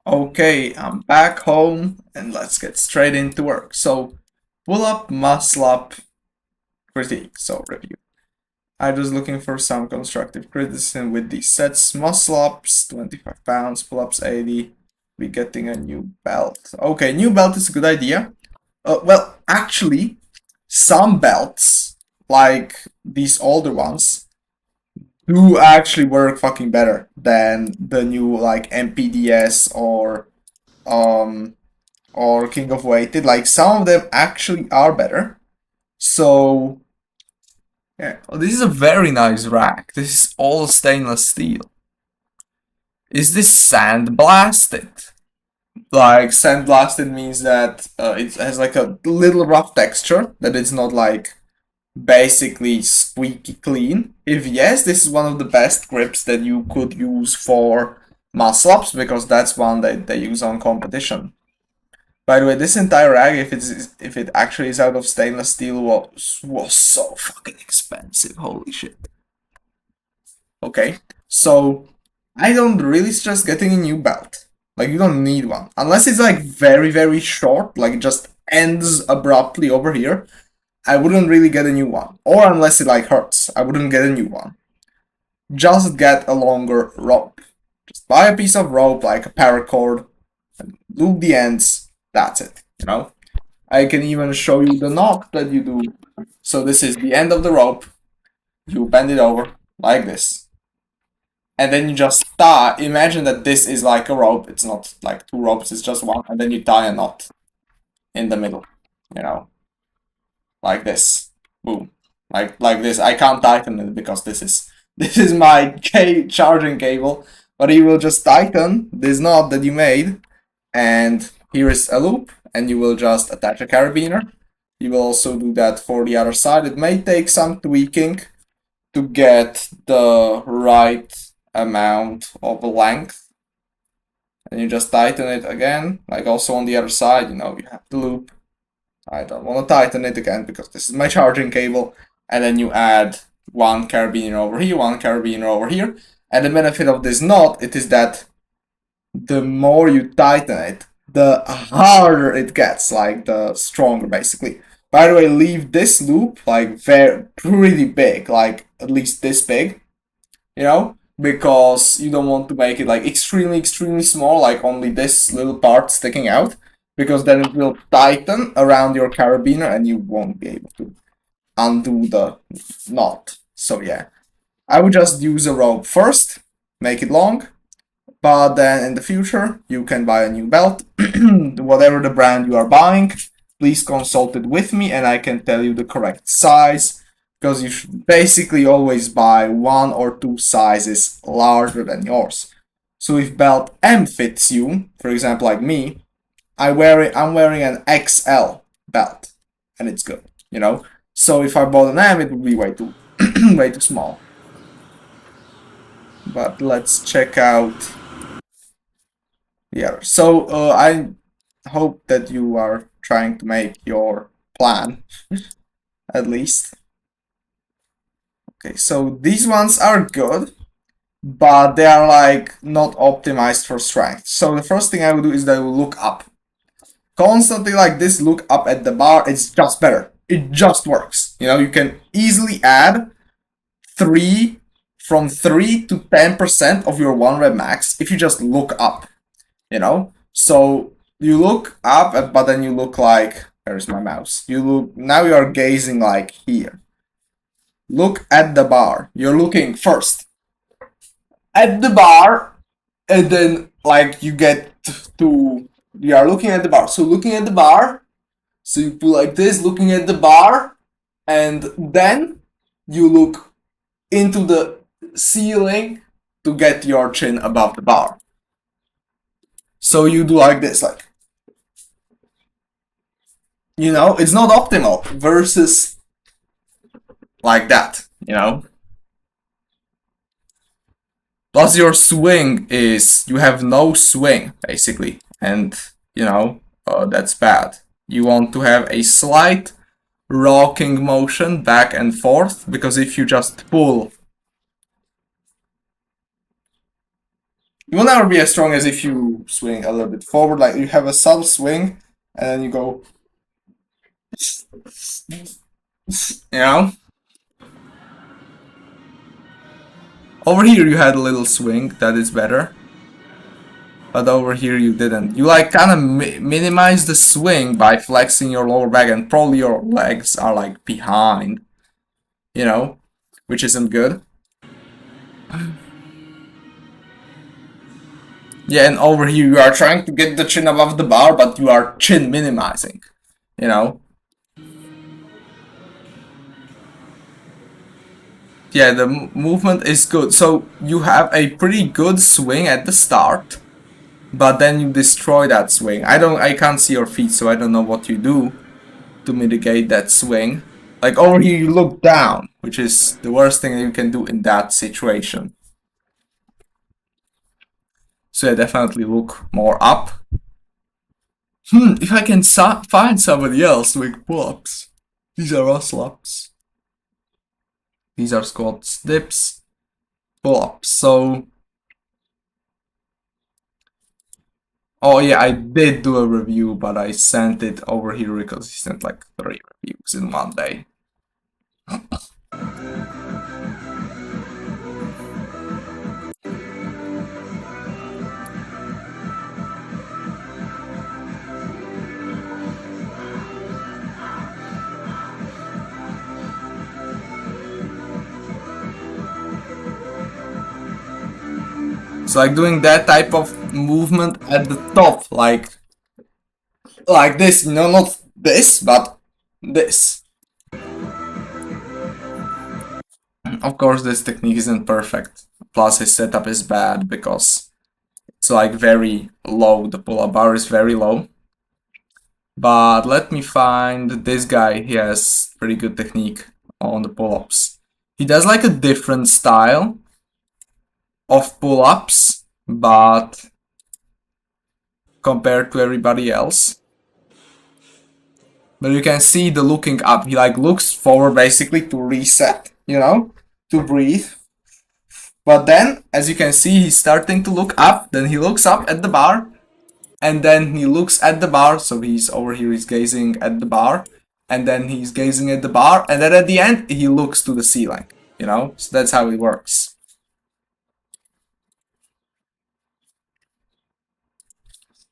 Okay, I'm back home and let's get straight into work. So, pull up, muscle up, critique. So, review. I was looking for some constructive criticism with these sets. Muscle ups, 25 pounds, pull ups, 80. We getting a new belt. Okay, new belt is a good idea. Well, actually, some belts, like these older ones, do actually work fucking better than the new like MPDS um or King of Weighted. Like some of them actually are better. So yeah, this is a very nice rack. This is all stainless steel. Is this sandblasted? Like sandblasted means that it has like a little rough texture, that it's not like basically squeaky clean. If yes, this is one of the best grips that you could use for muscle ups because that's one that they use on competition. By the way, this entire rag, if it actually is out of stainless steel, was so fucking expensive. Holy shit. Okay, so I don't really stress getting a new belt. Like you don't need one unless it's like very short, like it just ends abruptly over here. I wouldn't really get a new one, or unless it like hurts, I wouldn't get a new one. Just get a longer rope. Just buy a piece of rope like a paracord, and loop the ends. That's it. You know. I can even show you the knot that you do. So this is the end of the rope. You bend it over like this. And then you just tie. Imagine that this is like a rope. It's not like two ropes, it's just one. And then you tie a knot in the middle. You know. Like this. Boom. Like this. I can't tighten it because this is my charging cable. But you will just tighten this knot that you made. And here is a loop. And you will just attach a carabiner. You will also do that for the other side. It may take some tweaking to get the right amount of length. And you just tighten it again, like also on the other side, you know, you have the loop. I don't want to tighten it again because this is my charging cable. And then you add one carabiner over here, one carabiner over here. And the benefit of this knot, it is that the more you tighten it, the harder it gets, like the stronger basically. By the way, leave this loop like pretty big, like at least this big, you know, because you don't want to make it like extremely small, like only this little part sticking out, because then it will tighten around your carabiner and you won't be able to undo the knot. So yeah, I would just use a rope first, make it long, but then in the future you can buy a new belt, whatever the brand you are buying. Please consult it with me and I can tell you the correct size, because you should basically always buy one or two sizes larger than yours. So if belt M fits you, for example like me, I'm wearing an XL belt and it's good, you know. So if I bought an M, it would be way too way too small. But let's check out the other. So I hope that you are trying to make your plan at least. Okay, so these ones are good, but they are like not optimized for strength. So the first thing I will do is that I will look up. Constantly like this, look up at the bar, it's just better. It just works. You know, you can easily add from 3 to 10% of your 1 rep max if you just look up, you know? So you look up, but then you look like, there's my mouse. You look, now you are gazing like here. Look at the bar. You're looking first at the bar, and then like you get to, you are looking at the bar. So looking at the bar, so you pull like this, looking at the bar, and then you look into the ceiling to get your chin above the bar. So you do like this, like, you know, it's not optimal versus like that, you know. Plus your swing is, you have no swing basically, and you know, that's bad. You want to have a slight rocking motion back and forth, because if you just pull You will never be as strong as if you swing a little bit forward, like you have a subtle swing, and then you go, you know? Over here you had a little swing, that is better. But over here you didn't. You like kind of minimize the swing by flexing your lower back, and probably your legs are like behind, you know, which isn't good. Yeah, and over here you are trying to get the chin above the bar, but you are chin minimizing, you know. Yeah, the movement is good. So you have a pretty good swing at the start, but then you destroy that swing. I can't see your feet, so I don't know what you do to mitigate that swing. Like over here you look down, which is the worst thing that you can do in that situation. So yeah, definitely look more up. If I can find somebody else with pull-ups. These are muscle-ups. These are squats, dips, pull-ups. So, oh yeah, I did do a review, but I sent it over here because he sent like 3 reviews in one day. It's like doing that type of movement at the top, like this, you know, not this, but this. Of course, this technique isn't perfect. Plus, his setup is bad because it's like very low. The pull-up bar is very low. But let me find this guy. He has pretty good technique on the pull-ups. He does like a different style of pull-ups, but compared to everybody else. But you can see the looking up. He like looks forward basically to reset, you know, to breathe. But then, as you can see, he's starting to look up. Then he looks up at the bar, and then he looks at the bar. So he's over here, he's gazing at the bar, and then he's gazing at the bar, and then at the end he looks to the ceiling, you know. So that's how it works.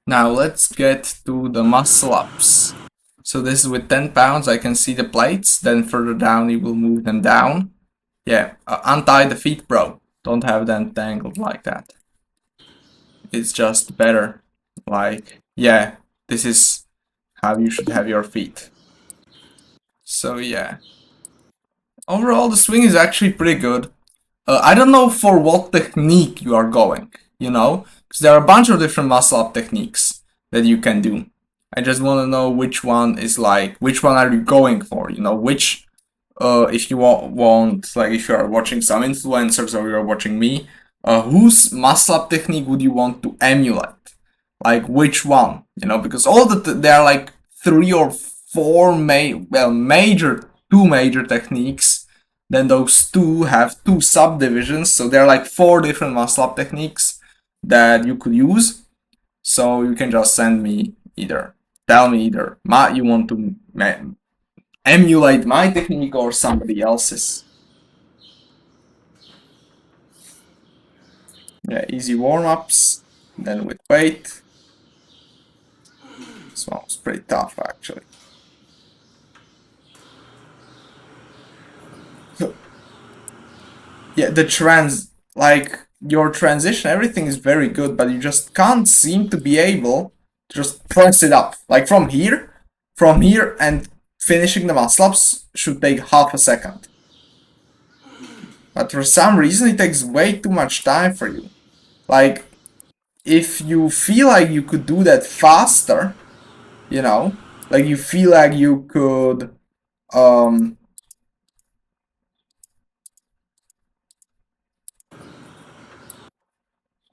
Now let's get to the muscle ups. So this is with 10 pounds, I can see the plates, then further down you will move them down. Yeah, untie the feet, bro. Don't have them tangled like that. It's just better. Like, yeah, this is how you should have your feet. So yeah. Overall, the swing is actually pretty good. I don't know for what technique you are going, you know? Because there are a bunch of different muscle up techniques that you can do. I just want to know which one is like, which one are you going for, you know? Which, if you want, like if you are watching some influencers or you're watching me, whose muscle up technique would you want to emulate? Like which one, you know? Because all there are like 3 or 4 major, 2 major techniques. Then those 2 have 2 subdivisions, so there are like 4 different muscle up techniques that you could use. So you can just send me tell me either you want to emulate my technique or somebody else's. Yeah, easy warm-ups, then with weight. This one was pretty tough actually. Yeah, your transition, everything is very good, but you just can't seem to be able to just press it up. Like from here and finishing the muscle ups should take half a second. But for some reason it takes way too much time for you. Like, if you feel like you could do that faster, you know, like you feel like you could, oh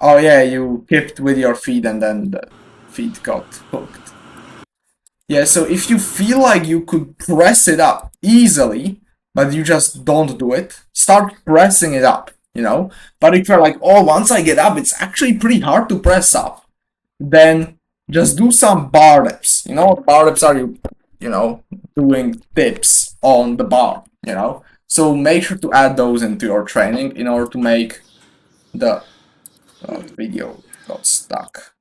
yeah, you kicked with your feet and then the feet got hooked. Yeah, so if you feel like you could press it up easily, but you just don't do it, start pressing it up. you know. But if you're like, oh, once I get up, it's actually pretty hard to press up, then just do some bar reps. You know, bar reps are you know, doing dips on the bar, you know. So make sure to add those into your training in order to make the video got stuck.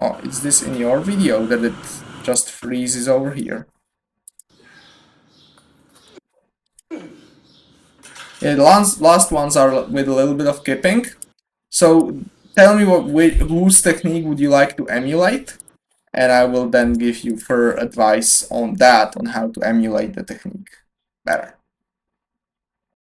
Oh, is this in your video that it just freezes over here? Yeah, the last ones are with a little bit of kipping. So tell me whose technique would you like to emulate, and I will then give you further advice on that, on how to emulate the technique better.